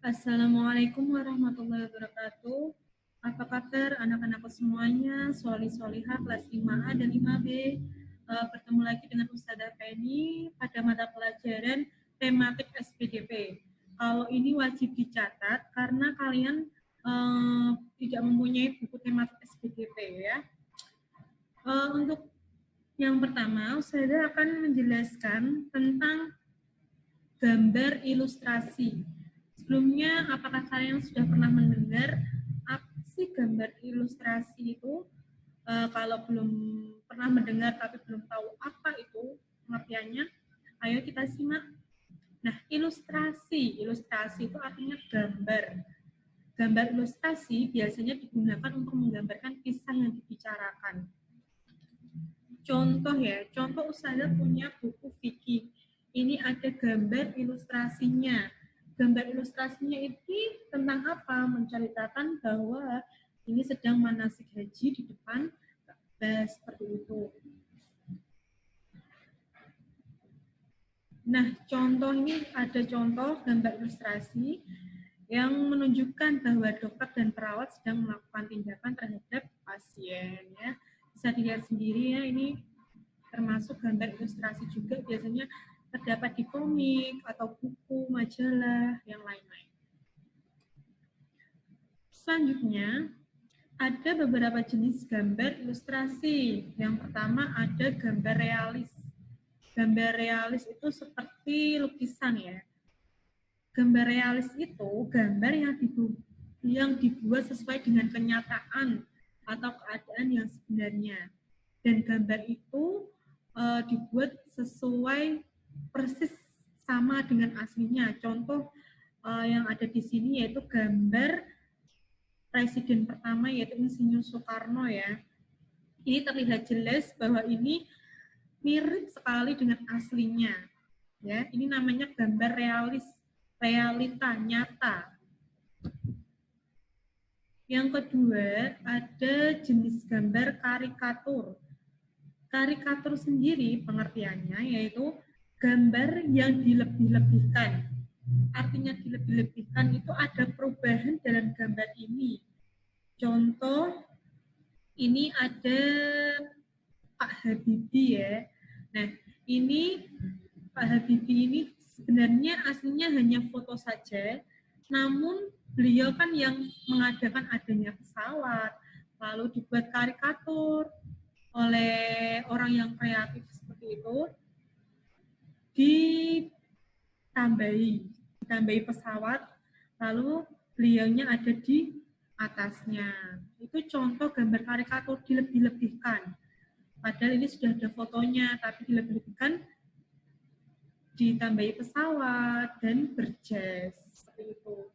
Assalamualaikum warahmatullahi wabarakatuh. Apa kabar anak-anakku semuanya? Solihah kelas 5A dan 5B. Bertemu lagi dengan Ustazah Penny pada mata pelajaran tematik SPDP. Kalau ini wajib dicatat karena kalian tidak mempunyai buku tematik SPDP ya. Untuk yang pertama, Ustazah akan menjelaskan tentang gambar ilustrasi. Sebelumnya, apakah kalian sudah pernah mendengar apa sih gambar ilustrasi itu? Kalau belum pernah mendengar tapi belum tahu apa itu pengertiannya, ayo kita simak. Nah, ilustrasi itu artinya gambar. Gambar ilustrasi biasanya digunakan untuk menggambarkan kisah yang dibicarakan. Contoh Ustazah punya buku fikih. Ini ada gambar ilustrasinya. Gambar ilustrasinya ini tentang apa? Menceritakan bahwa ini sedang manasik haji di depan Ka'bah, seperti itu. Nah, ini ada contoh gambar ilustrasi yang menunjukkan bahwa dokter dan perawat sedang melakukan tindakan terhadap pasien. Ya. Bisa dilihat sendiri ya, ini termasuk gambar ilustrasi juga biasanya terdapat di komik atau buku, majalah, yang lain-lain. Selanjutnya, ada beberapa jenis gambar ilustrasi. Yang pertama ada gambar realis. Gambar realis itu seperti lukisan ya. Gambar realis itu gambar yang dibuat sesuai dengan kenyataan atau keadaan yang sebenarnya. Dan gambar itu dibuat sesuai persis sama dengan aslinya. Contoh yang ada di sini yaitu gambar Presiden pertama yaitu Insinyur Soekarno ya. Ini terlihat jelas bahwa ini mirip sekali dengan aslinya. Ya, ini namanya gambar realita nyata. Yang kedua, ada jenis gambar karikatur. Karikatur sendiri pengertiannya yaitu gambar yang dilebih-lebihkan. Artinya dilebih-lebihkan itu ada perubahan dalam gambar ini. Contoh, ini ada Pak Habibie ya. Nah, ini Pak Habibie ini sebenarnya aslinya hanya foto saja, namun beliau kan yang mengadakan adanya pesawat, lalu dibuat karikatur oleh orang yang kreatif seperti itu, ditambahi pesawat, lalu beliaunya ada di atasnya. Itu contoh gambar karikatur dilebih-lebihkan. Padahal ini sudah ada fotonya, tapi dilebih-lebihkan, ditambahi pesawat dan berjas seperti itu.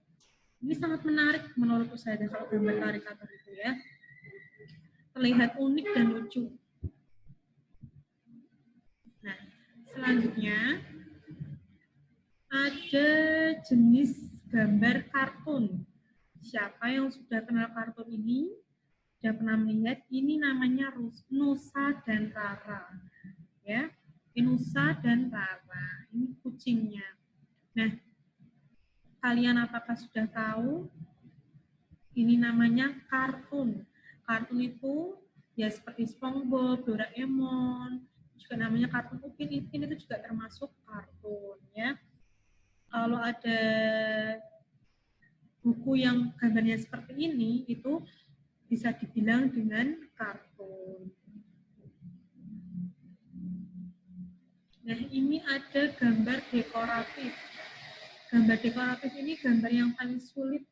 Ini sangat menarik menurut saya kalau gambar karikatur itu ya. Terlihat unik dan lucu. Nah, selanjutnya ada jenis gambar kartun. Siapa yang sudah kenal kartun ini? Sudah pernah melihat? Ini namanya Nusa dan Rara. Ya, Nusa dan Rara. Ini kucingnya. Nah, kalian apakah sudah tahu? Ini namanya kartun. Kartun itu ya seperti SpongeBob, Doraemon, juga namanya kartun Upin Ipin, itu juga termasuk kartun ya. Kalau ada buku yang gambarnya seperti ini, itu bisa dibilang dengan kartun. Nah, ini ada gambar dekoratif. Gambar dekoratif ini gambar yang paling sulit.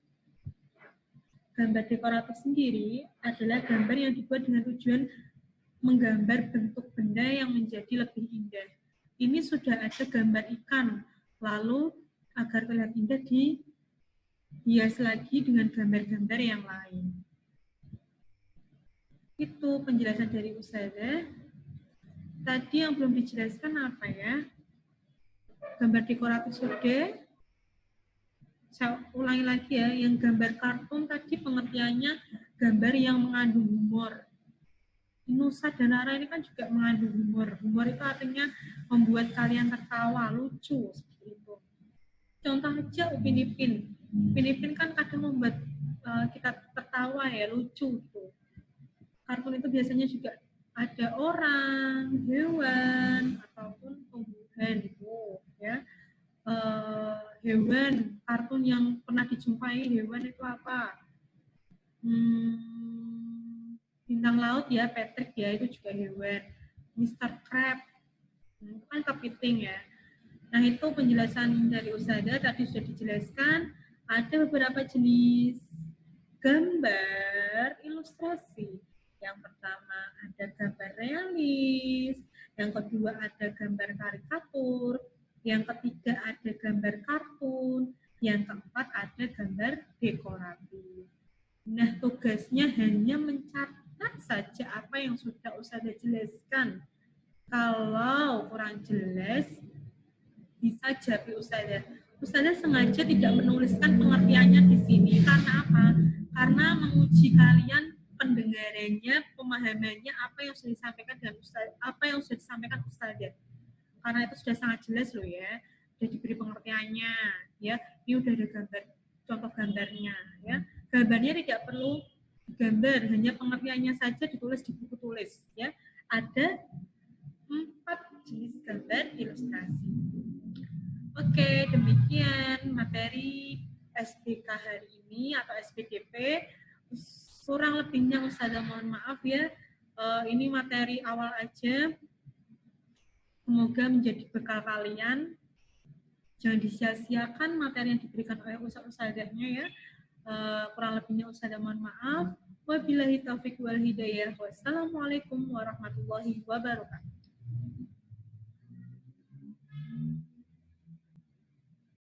Gambar dekoratif sendiri adalah gambar yang dibuat dengan tujuan menggambar bentuk benda yang menjadi lebih indah. Ini sudah ada gambar ikan, lalu agar terlihat indah dihias lagi dengan gambar-gambar yang lain. Itu penjelasan dari Ustazah. Tadi yang belum dijelaskan apa ya? Gambar dekoratif sudah. Saya ulangi lagi ya, yang gambar kartun tadi pengertiannya gambar yang mengandung humor. Nusa dan Rara ini kan juga mengandung humor. Humor itu artinya membuat kalian tertawa, lucu, seperti itu. Contoh aja Upin Ipin. Ipin kan kadang membuat kita tertawa ya, lucu gitu. Kartun itu biasanya juga ada orang, hewan, ataupun tumbuhan gitu ya. Hewan, kartun yang pernah dijumpai hewan itu apa? Bintang laut ya, Patrick ya, itu juga hewan. Mr. Crab, itu kan kepiting ya. Nah, itu penjelasan dari Ustada tadi sudah dijelaskan. Ada beberapa jenis gambar ilustrasi. Yang pertama ada gambar realis, yang kedua ada gambar karikatur, yang ketiga ada gambar kartun, yang keempat ada gambar dekoratif. Nah, tugasnya hanya mencatat saja apa yang sudah Ustazah jelaskan. Kalau kurang jelas, bisa jadi Ustazah. Ustazah sengaja tidak menuliskan pengertiannya di sini. Karena apa? Karena menguji kalian pendengarannya, pemahamannya apa yang sudah disampaikan dengan Ustazah, apa yang sudah disampaikan Ustazah. Karena itu sudah sangat jelas loh ya. Sudah diberi pengertiannya, ya. Ini udah ada gambar, contoh gambarnya, ya. Gambarnya tidak perlu gambar, hanya pengertiannya saja ditulis di buku tulis, ya. Ada 4 jenis gambar ilustrasi. Oke, demikian materi SBK hari ini atau SBDP. Kurang lebihnya Ustazah mohon maaf ya. Ini materi awal aja. Semoga menjadi bekal kalian. Jangan disia-siakan materi yang diberikan oleh ustazahnya ya. Kurang lebihnya Ustazah mohon maaf. Wabillahi taufiq wal hidayah. Wassalamualaikum warahmatullahi wabarakatuh.